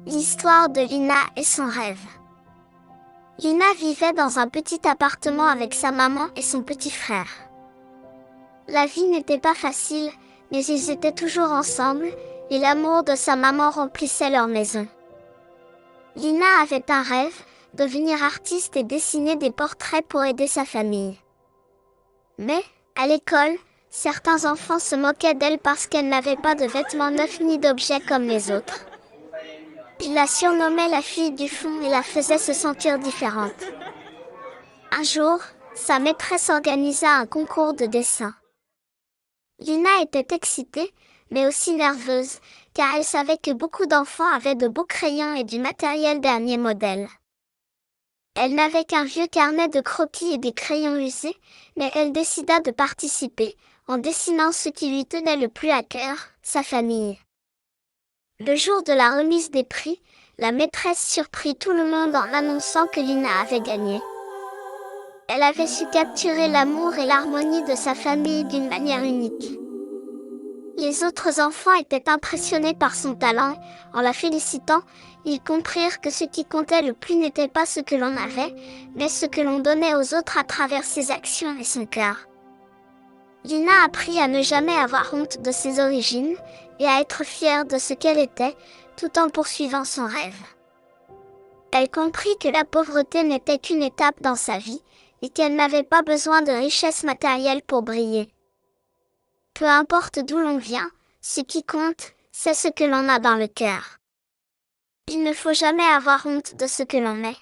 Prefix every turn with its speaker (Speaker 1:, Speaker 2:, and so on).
Speaker 1: L'histoire de Lina et son rêve. Lina vivait dans un petit appartement avec sa maman et son petit frère. La vie n'était pas facile, mais ils étaient toujours ensemble, et l'amour de sa maman remplissait leur maison. Lina avait un rêve, devenir artiste et dessiner des portraits pour aider sa famille. Mais, à l'école, certains enfants se moquaient d'elle parce qu'elle n'avait pas de vêtements neufs ni d'objets comme les autres. Ils la surnommaient la fille du fond et la faisaient se sentir différente. Un jour, sa maîtresse organisa un concours de dessin. Lina était excitée, mais aussi nerveuse, car elle savait que beaucoup d'enfants avaient de beaux crayons et du matériel dernier modèle. Elle n'avait qu'un vieux carnet de croquis et des crayons usés, mais elle décida de participer, en dessinant ce qui lui tenait le plus à cœur, sa famille. Le jour de la remise des prix, la maîtresse surprit tout le monde en annonçant que Lina avait gagné. Elle avait su capturer l'amour et l'harmonie de sa famille d'une manière unique. Les autres enfants étaient impressionnés par son talent. En la félicitant, ils comprirent que ce qui comptait le plus n'était pas ce que l'on avait, mais ce que l'on donnait aux autres à travers ses actions et son cœur. Lina apprit à ne jamais avoir honte de ses origines et à être fière de ce qu'elle était, tout en poursuivant son rêve. Elle comprit que la pauvreté n'était qu'une étape dans sa vie et qu'elle n'avait pas besoin de richesses matérielles pour briller. Peu importe d'où l'on vient, ce qui compte, c'est ce que l'on a dans le cœur. Il ne faut jamais avoir honte de ce que l'on est.